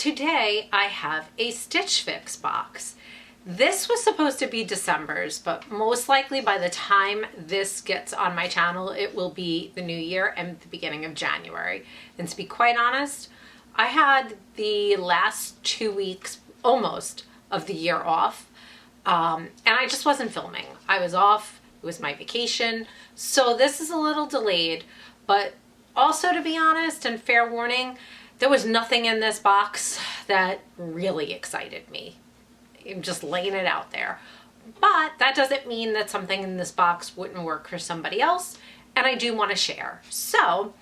today I have a Stitch Fix box. This was supposed to be December's, but most likely by the time this gets on my channel, it will be the new year and the beginning of January. And to be quite honest, I had the last 2 weeks almost of the year off, and I just wasn't filming. I was off, it was my vacation, so this is a little delayed, but also, to be honest, and fair warning, there was nothing in this box that really excited me. I'm just laying it out there. But that doesn't mean that something in this box wouldn't work for somebody else, and I do want to share. So,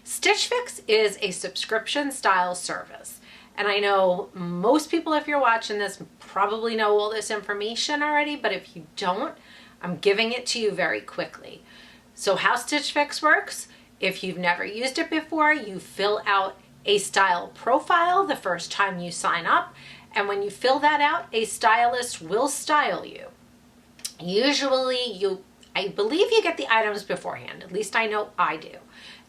Stitch Fix is a subscription style service. And I know most people, if you're watching this, probably know all this information already, but if you don't, I'm giving it to you very quickly. So how Stitch Fix works, if you've never used it before, you fill out a style profile the first time you sign up, and when you fill that out, a stylist will style you. Usually I believe you get the items beforehand, at least I know I do,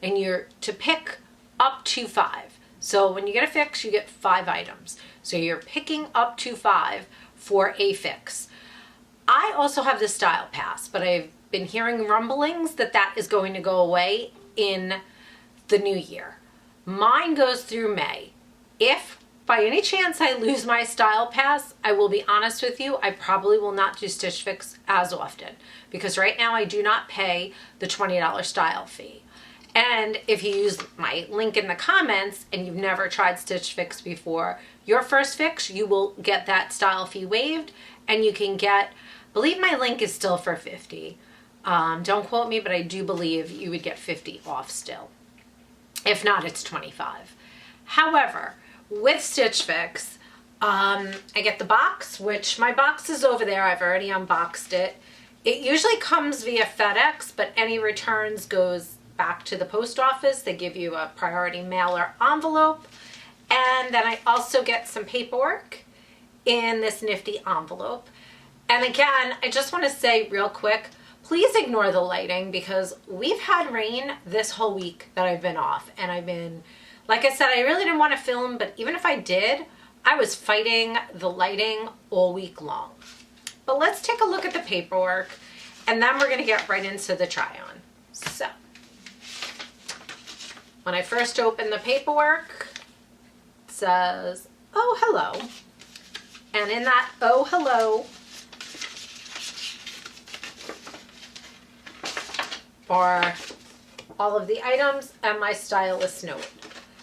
and you're to pick up to 5. So when you get a fix, you get 5 items. So you're picking up to 5 for a fix. I also have the style pass, but I've been hearing rumblings that that is going to go away in the new year. Mine goes through May. If by any chance I lose my style pass, I will be honest with you, I probably will not do Stitch Fix as often, because right now I do not pay the $20 style fee. And if you use my link in the comments and you've never tried Stitch Fix before, your first fix, you will get that style fee waived, and you can get, I believe my link is still for 50. Don't quote me, but I do believe you would get 50 off still. If not, it's 25. However, with Stitch Fix, I get the box, which my box is over there. I've already unboxed it. It usually comes via FedEx, but any returns goes back to the post office. They give you a priority mailer envelope. And then I also get some paperwork in this nifty envelope. And again, I just want to say real quick, please ignore the lighting, because we've had rain this whole week that I've been off, and I've been, like I said, I really didn't want to film, but even if I did, I was fighting the lighting all week long. But let's take a look at the paperwork, and then we're going to get right into the try-on. So, when I first open the paperwork, it says, "Oh, hello." And in that "oh, hello" are all of the items and my stylist note.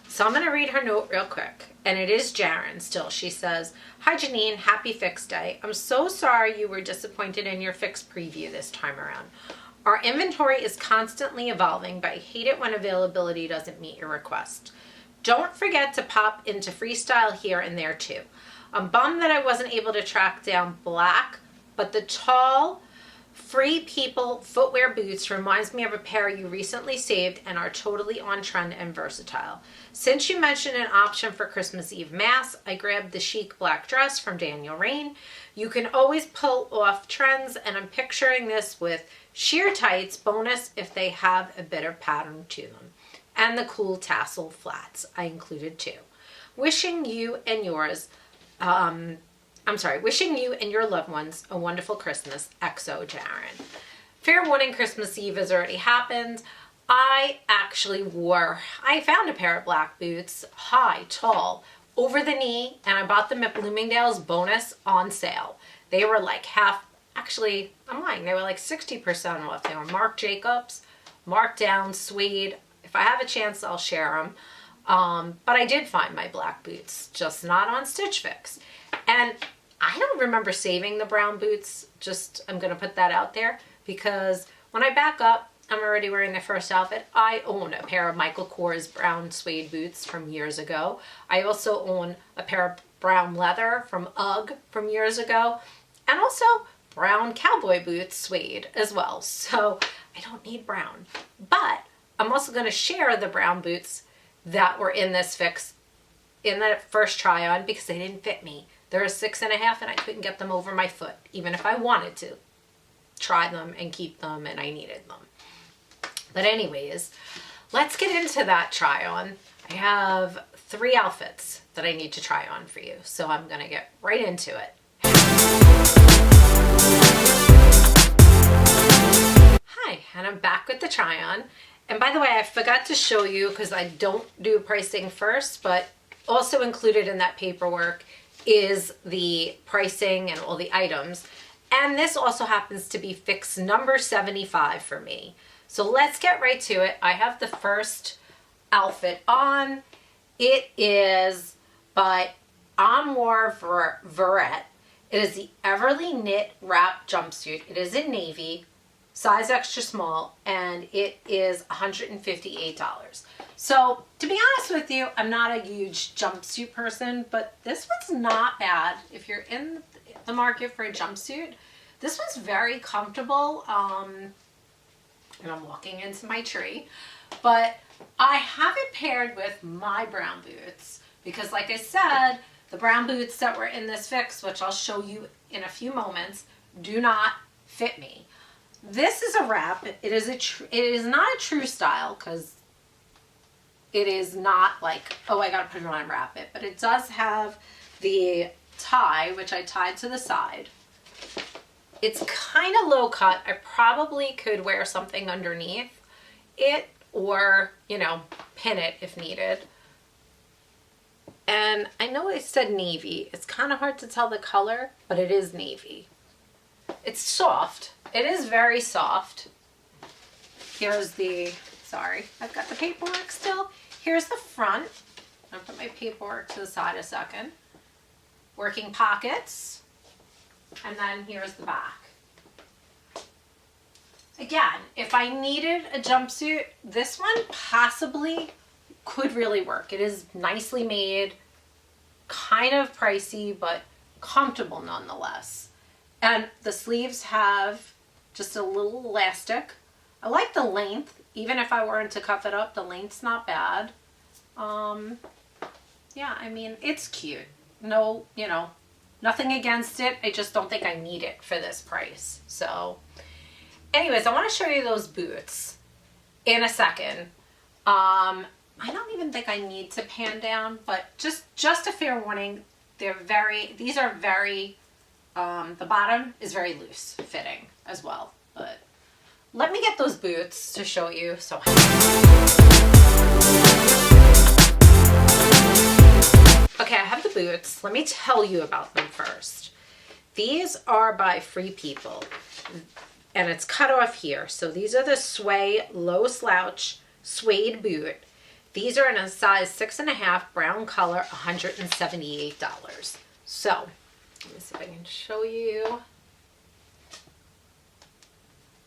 So I'm going to read her note real quick. And it is Jaryn still. She says, "Hi Janine, happy fix day. I'm so sorry you were disappointed in your fix preview this time around. Our inventory is constantly evolving, but I hate it when availability doesn't meet your request. Don't forget to pop into freestyle here and there too. I'm bummed that I wasn't able to track down black, but the tall Free People footwear boots reminds me of a pair you recently saved and are totally on trend and versatile. Since you mentioned an option for Christmas Eve mass, I grabbed the chic black dress from RAINN. You can always pull off trends, and I'm picturing this with sheer tights, bonus if they have a bit of pattern to them, and the cool tassel flats I included too. Wishing you and your loved ones a wonderful Christmas, XO Jaryn." Fair warning, Christmas Eve has already happened. I found a pair of black boots, high, tall, over the knee, and I bought them at Bloomingdale's bonus on sale. They were like actually, I'm lying, they were like 60% off. They were Marc Jacobs, marked down, suede. If I have a chance, I'll share them. But I did find my black boots, just not on Stitch Fix. And I don't remember saving the brown boots, I'm going to put that out there, because when I back up, I'm already wearing the first outfit. I own a pair of Michael Kors brown suede boots from years ago. I also own a pair of brown leather from UGG from years ago, and also brown cowboy boots suede as well. So I don't need brown. But I'm also going to share the brown boots that were in this fix in the first try on, because they didn't fit me. They're a 6.5 and I couldn't get them over my foot, even if I wanted to try them and keep them, and I needed them. But anyways, let's get into that try on. I have 3 outfits that I need to try on for you. So I'm gonna get right into it. Hi, and I'm back with the try on. And by the way, I forgot to show you, because I don't do pricing first, but also included in that paperwork is the pricing and all the items. And this also happens to be fix number 75 for me. So let's get right to it. I have the first outfit on. It is by AMOUR VERT. It is the Everley knit wrap jumpsuit. It is in navy, size extra small, and it is $158. So to be honest with you, I'm not a huge jumpsuit person, but this one's not bad. If you're in the market for a jumpsuit, this one's very comfortable. And I'm walking into my tree, but I have it paired with my brown boots because, like I said, the brown boots that were in this fix, which I'll show you in a few moments, do not fit me. This is a wrap. It is not a true style because it is not like, oh, I gotta put it on and wrap it, but it does have the tie, which I tied to the side. It's kind of low cut. I probably could wear something underneath it or, you know, pin it if needed. And I know I said navy. It's kind of hard to tell the color, but it is navy. It's soft. It is very soft. Here's the, sorry, I've got the paperwork still. Here's the front. I'll put my paperwork to the side a second. Working pockets. And then here's the back. Again, if I needed a jumpsuit, this one possibly could really work. It is nicely made, kind of pricey, but comfortable nonetheless. And the sleeves have just a little elastic. I like the length. Even if I weren't to cuff it up, the length's not bad. Yeah, I mean, it's cute. No, you know, nothing against it. I just don't think I need it for this price. So anyways, I want to show you those boots in a second. I don't even think I need to pan down, but just a fair warning. These are very, the bottom is very loose fitting as well. But let me get those boots to show you. So okay, I have the boots. Let me tell you about them first. These are by Free People, and it's cut off here. So these are the Suede low slouch suede boot. These are in a size 6.5 brown color, $178. So let me see if I can show you.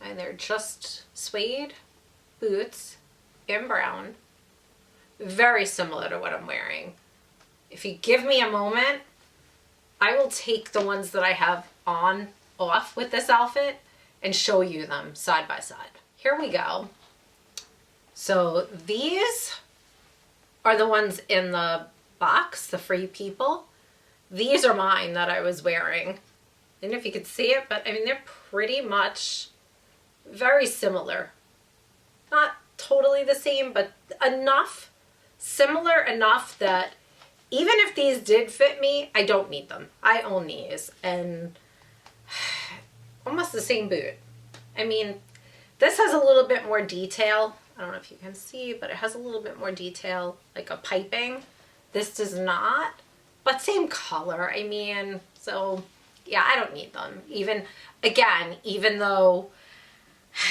And they're just suede boots in brown, very similar to what I'm wearing. If you give me a moment, I will take the ones that I have on off with this outfit and show you them side by side. Here we go. So these are the ones in the box, the Free People. These are mine that I was wearing. I don't know if you could see it, but I mean, they're pretty much very similar. Not totally the same, but enough, similar enough that even if these did fit me, I don't need them. I own these, and almost the same boot. I mean, this has a little bit more detail. I don't know if you can see, but it has a little bit more detail, like a piping. This does not, but same color. I mean, so yeah, I don't need them. Even though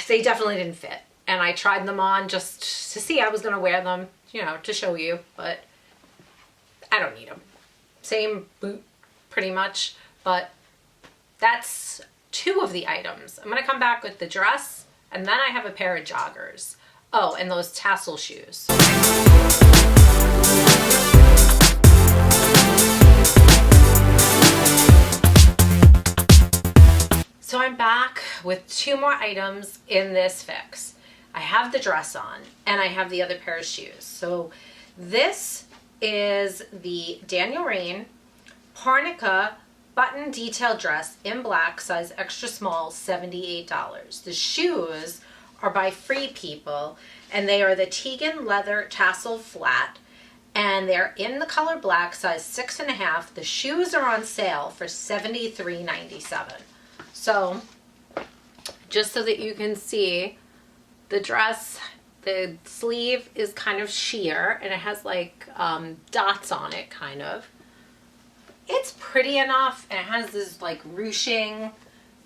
they definitely didn't fit. And I tried them on just to see. I was going to wear them, you know, to show you, but I don't need them. Same boot pretty much, but that's 2 of the items. I'm going to come back with the dress, and then I have a pair of joggers. Oh, and those tassel shoes. So I'm back with 2 more items in this fix. I have the dress on, and I have the other pair of shoes. So this is the RAINN Parnika button detail dress in black, size extra small, $78. The shoes are by Free People, and they are the Teagan leather tassel flat, And they're in the color black, size 6.5. The shoes are on sale for $73.97. So just so that you can see, the dress, the sleeve is kind of sheer and it has like dots on it, kind of. It's pretty enough, and it has this like ruching,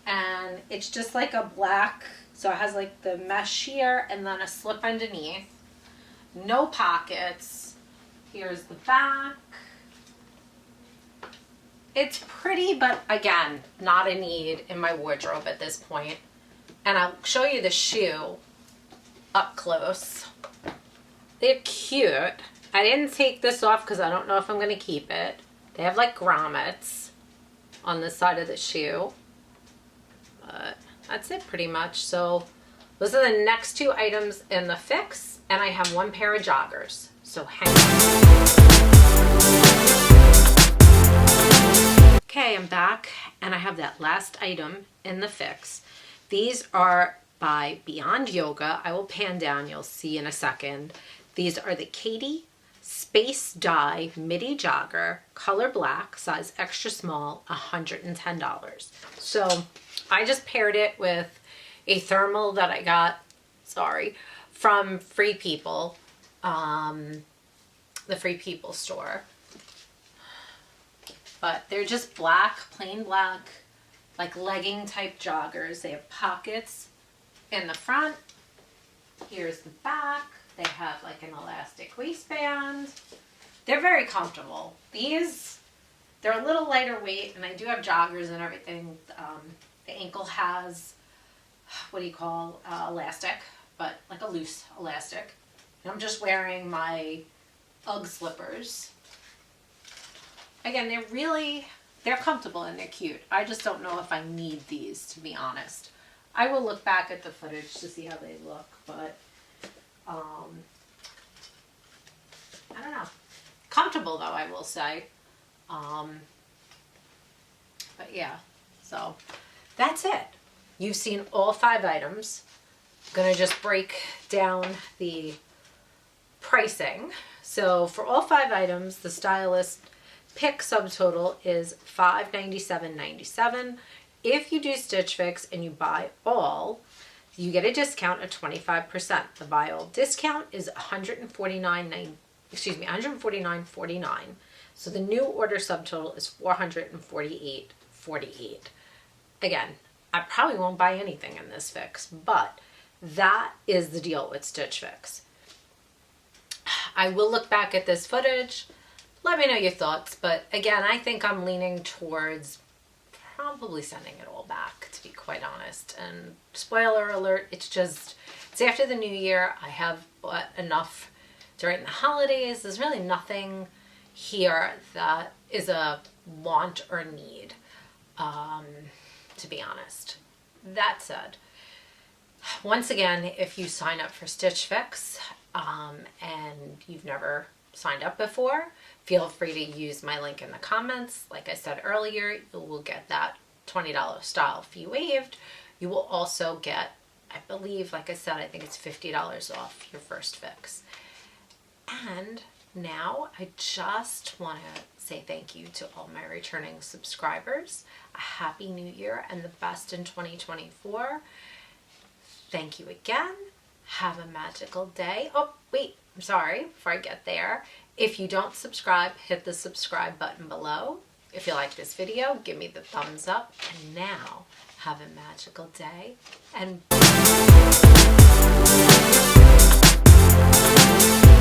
and it's just like a black, so it has like the mesh sheer and then a slip underneath. No pockets. Here's the back. It's pretty, but again, not a need in my wardrobe at this point. And I'll show you the shoe up close. They're cute. I didn't take this off because I don't know if I'm going to keep it. They have like grommets on the side of the shoe. But that's it pretty much. So those are the next two items in the fix. And I have one pair of joggers. So hang on. Okay, I'm back. And I have that last item in the fix. These are by Beyond Yoga. I will pan down. You'll see in a second. These are the Kaydee Spacedye Midi Jogger, color black, size extra small, $110. So I just paired it with a thermal that I got, from Free People, the Free People store. But they're just black, plain black, like legging type joggers. They have pockets in the front. Here's the back. They have like an elastic waistband. They're very comfortable. These, they're a little lighter weight, and I do have joggers and everything. The ankle has, what do you call, elastic, but like a loose elastic. And I'm just wearing my Ugg slippers. Again, they're comfortable and they're cute. I just don't know if I need these, to be honest. I will look back at the footage to see how they look, but I don't know. Comfortable though, I will say. But yeah, so that's it. You've seen all 5 items. I'm gonna just break down the pricing. So for all 5 items, the stylist pick subtotal is $597.97. If you do Stitch Fix and you buy all, you get a discount of 25%. The buy all discount is $149.49. So the new order subtotal is $448.48. Again, I probably won't buy anything in this fix, but that is the deal with Stitch Fix. I will look back at this footage. Let me know your thoughts, but again, I think I'm leaning towards probably sending it all back, to be quite honest. And spoiler alert, it's after the new year. I have bought enough during the holidays. There's really nothing here that is a want or need, to be honest. That said, once again, if you sign up for Stitch Fix and you've never signed up before, feel free to use my link in the comments. Like I said earlier, you will get that $20 style fee waived. You will also get, I believe, like I said, I think it's $50 off your first fix. And now I just want to say thank you to all my returning subscribers. A happy new year and the best in 2024. Thank you again. Have a magical day. Oh, wait, I'm sorry, before I get there. If you don't subscribe, hit the subscribe button below. If you like this video, give me the thumbs up. And now, have a magical day and